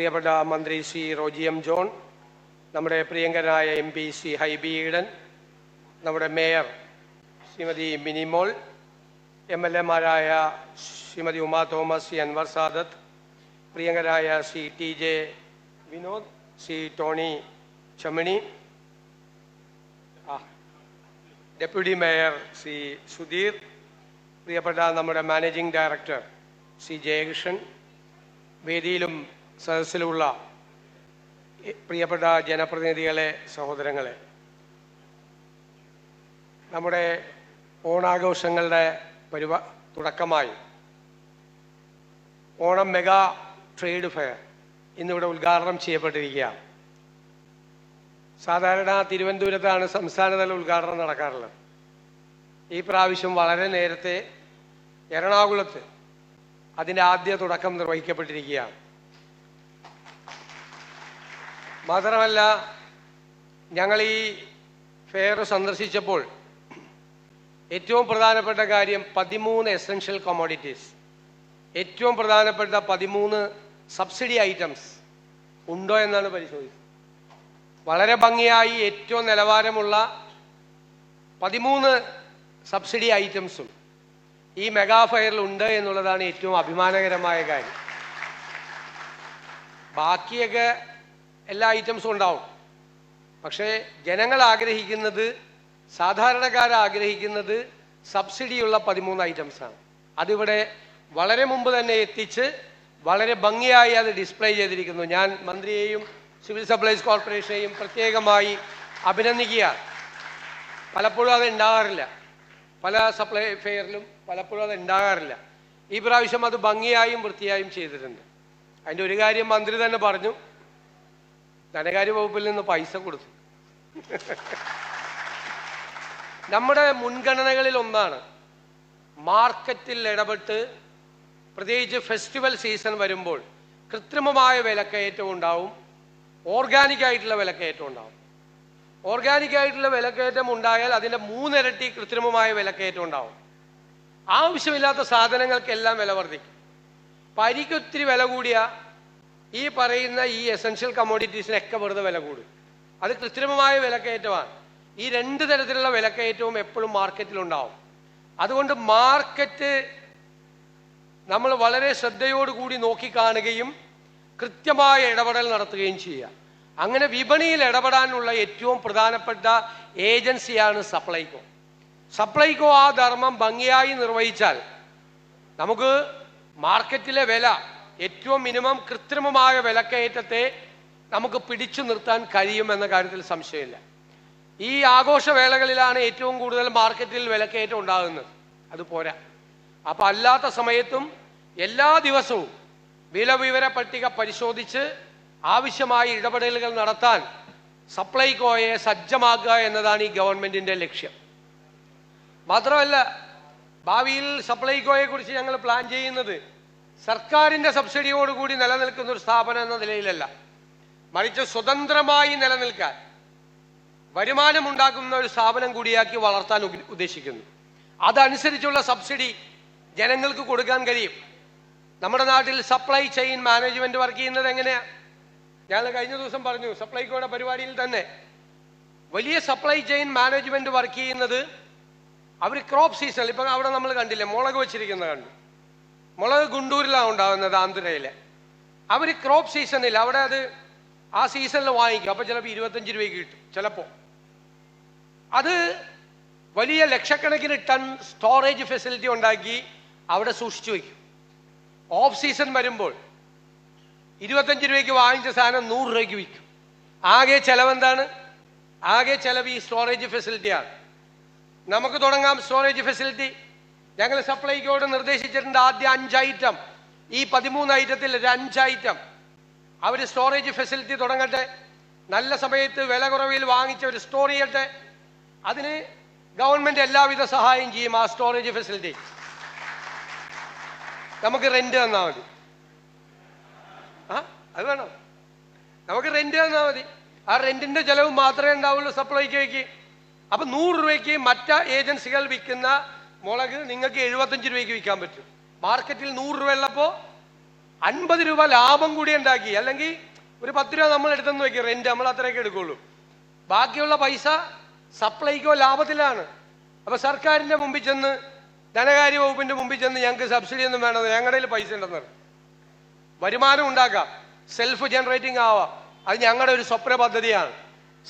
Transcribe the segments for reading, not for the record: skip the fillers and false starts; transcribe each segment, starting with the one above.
പ്രിയപ്പെട്ട മന്ത്രി Shri Roji M John, നമ്മുടെ പ്രിയങ്കരനായ MP ശ്രീ ഹൈബി ഈഡൻ, നമ്മുടെ മേയർ ശ്രീമതി മിനിമോൾ, MLA മാരായ ശ്രീമതി ഉമാ തോമസ്, ശ്രീ അൻവർ സാദത്ത്, പ്രിയങ്കരായ Shri TJ Vinod, Shri Tony Chammany, deputy mayor Shri Sudheer, പ്രിയപ്പെട്ട നമ്മുടെ മാനേജിംഗ് ഡയറക്ടർ ശ്രീ ജയകൃഷ്ണൻ, വേദിയിലും സദസ്സിലുമുള്ള പ്രിയപ്പെട്ട ജനപ്രതിനിധികളെ, സഹോദരങ്ങളെ, നമ്മുടെ ഓണാഘോഷങ്ങളുടെ തുടക്കമായി ഓണം മെഗാ ട്രേഡ് ഫെയർ ഇന്നിവിടെ ഉദ്ഘാടനം ചെയ്യപ്പെട്ടിരിക്കുകയാണ്. സാധാരണ തിരുവനന്തപുരത്താണ് സംസ്ഥാനതല ഉദ്ഘാടനം നടക്കാറുള്ളത്. ഈ പ്രാവശ്യം വളരെ നേരത്തെ എറണാകുളത്ത് അതിൻ്റെ ആദ്യ തുടക്കം നിർവഹിക്കപ്പെട്ടിരിക്കുകയാണ്. മാത്രമല്ല, ഞങ്ങൾ ഈ ഫെയർ സന്ദർശിച്ചപ്പോൾ ഏറ്റവും പ്രധാനപ്പെട്ട കാര്യം 13 എസെൻഷ്യൽ കമ്മോഡിറ്റീസ്, ഏറ്റവും പ്രധാനപ്പെട്ട 13 സബ്സിഡി ഐറ്റംസ് ഉണ്ടോ എന്നാണ് പരിശോധിച്ചത്. വളരെ ഭംഗിയായി ഏറ്റവും നിലവാരമുള്ള 13 സബ്സിഡി ഐറ്റംസും ഈ മെഗാ ഫെയറിൽ ഉണ്ട് എന്നുള്ളതാണ് ഏറ്റവും അഭിമാനകരമായ കാര്യം. ബാക്കിയൊക്കെ എല്ലാ ഐറ്റംസും ഉണ്ടാവും. പക്ഷേ ജനങ്ങൾ ആഗ്രഹിക്കുന്നത്, സാധാരണക്കാർ ആഗ്രഹിക്കുന്നത് സബ്സിഡിയുള്ള 13 ഐറ്റംസാണ്. അതിവിടെ വളരെ മുമ്പ് തന്നെ എത്തിച്ച് വളരെ ഭംഗിയായി അത് ഡിസ്പ്ലേ ചെയ്തിരിക്കുന്നു. ഞാൻ മന്ത്രിയെയും സിവിൽ സപ്ലൈസ് കോർപ്പറേഷനെയും പ്രത്യേകമായി അഭിനന്ദിക്കുകയാണ്. പലപ്പോഴും അത് ഉണ്ടാകാറില്ല, പല സപ്ലൈ ഫെയറിലും പലപ്പോഴും അത് ഉണ്ടാകാറില്ല. ഈ പ്രാവശ്യം അത് ഭംഗിയായും വൃത്തിയായും ചെയ്തിട്ടുണ്ട്. അതിൻ്റെ ഒരു കാര്യം മന്ത്രി തന്നെ പറഞ്ഞു, ധനകാര്യ വകുപ്പിൽ നിന്ന് പൈസ കൊടുത്തു. നമ്മുടെ മുൻഗണനകളിൽ ഒന്നാണ് മാർക്കറ്റിൽ ഇടപെട്ട്, പ്രത്യേകിച്ച് ഫെസ്റ്റിവൽ സീസൺ വരുമ്പോൾ കൃത്രിമമായ വിലക്കയറ്റം ഉണ്ടാവും, ഓർഗാനിക് ആയിട്ടുള്ള വിലക്കയറ്റം ഉണ്ടാവും. ഓർഗാനിക് ആയിട്ടുള്ള വിലക്കയറ്റം ഉണ്ടായാൽ അതിൻ്റെ 3 ഇരട്ടി കൃത്രിമമായ വിലക്കയറ്റം ഉണ്ടാവും. ആവശ്യമില്ലാത്ത സാധനങ്ങൾക്കെല്ലാം വില വർദ്ധിക്കും. പരിക്കൊത്തിരി വില കൂടിയ ഈ പറയുന്ന ഈ എസെൻഷ്യൽ കമ്മോഡിറ്റീസിനൊക്കെ വെറുതെ വില കൂടും. അത് കൃത്രിമമായ വിലക്കയറ്റമാണ്. ഈ 2 തരത്തിലുള്ള വിലക്കയറ്റവും എപ്പോഴും മാർക്കറ്റിലുണ്ടാവും. അതുകൊണ്ട് മാർക്കറ്റ് നമ്മൾ വളരെ ശ്രദ്ധയോടുകൂടി നോക്കിക്കാണുകയും കൃത്യമായ ഇടപെടൽ നടത്തുകയും ചെയ്യുക. അങ്ങനെ വിപണിയിൽ ഇടപെടാനുള്ള ഏറ്റവും പ്രധാനപ്പെട്ട ഏജൻസിയാണ് സപ്ലൈകോ. സപ്ലൈകോ ആ ധർമ്മം ഭംഗിയായി നിർവഹിച്ചാൽ നമുക്ക് മാർക്കറ്റിലെ വില, ഏറ്റവും മിനിമം കൃത്രിമമായ വിലക്കയറ്റത്തെ നമുക്ക് പിടിച്ചു നിർത്താൻ കഴിയുമെന്ന കാര്യത്തിൽ സംശയമില്ല. ഈ ആഘോഷവേളകളിലാണ് ഏറ്റവും കൂടുതൽ മാർക്കറ്റിൽ വിലക്കയറ്റം ഉണ്ടാകുന്നത്. അതുപോരാ. അപ്പം അല്ലാത്ത സമയത്തും എല്ലാ ദിവസവും വില പട്ടിക പരിശോധിച്ച് ആവശ്യമായ ഇടപെടലുകൾ നടത്താൻ സപ്ലൈകോയെ സജ്ജമാക്കുക എന്നതാണ് ഈ ഗവൺമെന്റിന്റെ ലക്ഷ്യം. മാത്രമല്ല, ഭാവിയിൽ സപ്ലൈകോയെ കുറിച്ച് ഞങ്ങൾ പ്ലാൻ ചെയ്യുന്നത് സർക്കാരിന്റെ സബ്സിഡിയോടുകൂടി നിലനിൽക്കുന്ന ഒരു സ്ഥാപനം എന്ന നിലയിലല്ല, മറിച്ച് സ്വതന്ത്രമായി നിലനിൽക്കാൻ വരുമാനമുണ്ടാക്കുന്ന ഒരു സ്ഥാപനം കൂടിയാക്കി വളർത്താൻ ഉദ്ദേശിക്കുന്നു. അതനുസരിച്ചുള്ള സബ്സിഡി ജനങ്ങൾക്ക് കൊടുക്കാൻ കഴിയും. നമ്മുടെ നാട്ടിൽ സപ്ലൈ ചെയിൻ മാനേജ്മെന്റ് വർക്ക് ചെയ്യുന്നത് എങ്ങനെയാണ്? ഞാൻ കഴിഞ്ഞ ദിവസം പറഞ്ഞു, സപ്ലൈകോയുടെ പരിപാടിയിൽ തന്നെ വലിയ സപ്ലൈ ചെയിൻ മാനേജ്മെന്റ് വർക്ക് ചെയ്യുന്നത് അവർ ക്രോപ്പ് സീസണിൽ, ഇപ്പം അവിടെ നമ്മൾ കണ്ടില്ലേ മുളക് വെച്ചിരിക്കുന്നത് കണ്ടു. മുളക് ഗുണ്ടൂരിലാണ് ഉണ്ടാകുന്നത്, ആന്ധ്രയിലെ. അവർ ക്രോപ്പ് സീസണിൽ അവിടെ അത് ആ സീസണിൽ വാങ്ങിക്കും. അപ്പം ചിലപ്പോൾ 25 രൂപയ്ക്ക് കിട്ടും. ചിലപ്പോൾ അത് വലിയ ലക്ഷക്കണക്കിന് ടൺ സ്റ്റോറേജ് ഫെസിലിറ്റി ഉണ്ടാക്കി അവിടെ സൂക്ഷിച്ചു വയ്ക്കും. ഓഫ് സീസൺ വരുമ്പോൾ 25 രൂപയ്ക്ക് വാങ്ങിച്ച സാധനം 100 രൂപയ്ക്ക് വിൽക്കും. ആകെ ചെലവെന്താണ്? ആകെ ചെലവ് ഈ സ്റ്റോറേജ് ഫെസിലിറ്റിയാണ്. നമുക്ക് തുടങ്ങാം സ്റ്റോറേജ് ഫെസിലിറ്റി. ഞങ്ങൾ സപ്ലൈകോട് നിർദ്ദേശിച്ചിട്ടുണ്ട്, ആദ്യം 5 ഐറ്റം, ഈ 13 ഐറ്റത്തിൽ 5 ഐറ്റം അവർ സ്റ്റോറേജ് ഫെസിലിറ്റി തുടങ്ങട്ടെ. നല്ല സമയത്ത് വില കുറവിൽ വാങ്ങിച്ചവർ സ്റ്റോർ ചെയ്യട്ടെ. അതിന് ഗവൺമെന്റ് എല്ലാവിധ സഹായം ചെയ്യും. ആ സ്റ്റോറേജ് ഫെസിലിറ്റി നമുക്ക് റെന്റ് തന്നാൽ മതി. അത് വേണം, നമുക്ക് റെന്റ് തന്നാൽ മതി. ആ റെന്റിന്റെ ചെലവ് മാത്രമേ ഉണ്ടാവുള്ളൂ സപ്ലൈകോയ്ക്ക്. അപ്പൊ 100 രൂപയ്ക്ക് മറ്റ് ഏജൻസികൾ വിൽക്കുന്ന മുളക് നിങ്ങൾക്ക് 75 രൂപയ്ക്ക് വിൽക്കാൻ പറ്റും. മാർക്കറ്റിൽ 100 രൂപ ഉള്ളപ്പോൾ 50 രൂപ ലാഭം കൂടി ഉണ്ടാക്കി. അല്ലെങ്കിൽ ഒരു 10 രൂപ നമ്മൾ എടുത്തെന്ന് വെക്കുക, റെന്റ് നമ്മൾ അത്രയൊക്കെ എടുക്കുള്ളൂ. ബാക്കിയുള്ള പൈസ സപ്ലൈക്കോ ലാഭത്തിലാണ്. അപ്പൊ സർക്കാരിന്റെ മുമ്പിൽ ചെന്ന്, ധനകാര്യ വകുപ്പിന്റെ മുമ്പിൽ ചെന്ന് ഞങ്ങൾക്ക് സബ്സിഡി ഒന്നും വേണമെന്ന്, ഞങ്ങളുടെ കയ്യിൽ പൈസ ഉണ്ടെന്ന് പറയും. വരുമാനം ഉണ്ടാക്കാം, സെൽഫ് ജനറേറ്റിംഗ് ആവാം. അത് ഞങ്ങളുടെ ഒരു സ്വപ്ന പദ്ധതിയാണ്.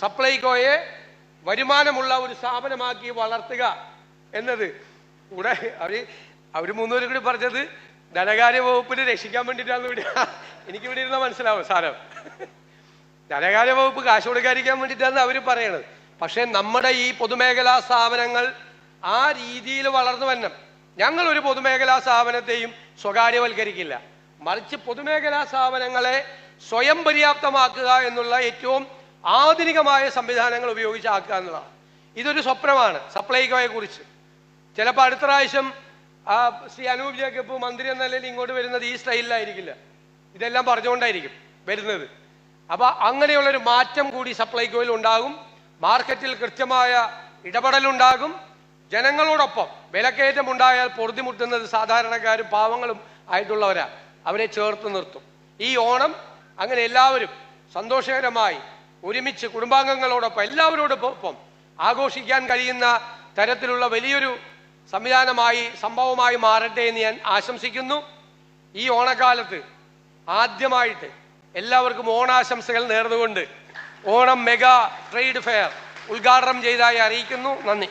സപ്ലൈകോയെ വരുമാനമുള്ള ഒരു സ്ഥാപനമാക്കി വളർത്തുക എന്നത്. കൂടെ അവര് 3 പേരും കൂടി പറഞ്ഞത് ധനകാര്യ വകുപ്പിന് രക്ഷിക്കാൻ വേണ്ടിയിട്ടാണ്. എനിക്ക് ഇവിടെ ഇരുന്നാൽ മനസ്സിലാവും സാരം. ധനകാര്യ വകുപ്പ് കാശ് കൊടുക്കാതിരിക്കാൻ വേണ്ടിയിട്ടാണ് അവർ പറയണത്. പക്ഷെ നമ്മുടെ ഈ പൊതുമേഖലാ സ്ഥാപനങ്ങൾ ആ രീതിയിൽ വളർന്നു വരണം. ഞങ്ങൾ ഒരു പൊതുമേഖലാ സ്ഥാപനത്തെയും സ്വകാര്യവൽക്കരിക്കില്ല. മറിച്ച് പൊതുമേഖലാ സ്ഥാപനങ്ങളെ സ്വയം പര്യാപ്തമാക്കുക എന്നുള്ള ഏറ്റവും ആധുനികമായ സംവിധാനങ്ങൾ ഉപയോഗിച്ച് ആക്കുക എന്നുള്ളതാണ്. ഇതൊരു സ്വപ്നമാണ് സപ്ലൈകോയെ കുറിച്ച്. ചിലപ്പോൾ അടുത്ത പ്രാവശ്യം ശ്രീ അനൂപ് ജേക്കബ് മന്ത്രി എന്ന നിലയിൽ ഇങ്ങോട്ട് വരുന്നത് ഈ സ്റ്റൈലിലായിരിക്കില്ല, ഇതെല്ലാം പറഞ്ഞുകൊണ്ടായിരിക്കും വരുന്നത്. അപ്പൊ അങ്ങനെയുള്ളൊരു മാറ്റം കൂടി സപ്ലൈകോയിൽ ഉണ്ടാകും. മാർക്കറ്റിൽ കൃത്യമായ ഇടപെടലുണ്ടാകും. ജനങ്ങളോടൊപ്പം വിലക്കയറ്റം ഉണ്ടായാൽ പൊറുതിമുട്ടുന്നത് സാധാരണക്കാരും പാവങ്ങളും ആയിട്ടുള്ളവരാ. അവരെ ചേർത്ത് നിർത്തും. ഈ ഓണം അങ്ങനെ എല്ലാവരും സന്തോഷകരമായി ഒരുമിച്ച് കുടുംബാംഗങ്ങളോടൊപ്പം എല്ലാവരോടൊപ്പം ആഘോഷിക്കാൻ കഴിയുന്ന തരത്തിലുള്ള വലിയൊരു സംഭവമായി മാറട്ടെ എന്ന് ഞാൻ ആശംസിക്കുന്നു. ഈ ഓണക്കാലത്ത് ആദ്യമായിട്ട് എല്ലാവർക്കും ഓണാശംസകൾ നേർന്നുകൊണ്ട് ഓണം മെഗാ ട്രേഡ് ഫെയർ ഉദ്ഘാടനം ചെയ്തതായി അറിയിക്കുന്നു. നന്ദി.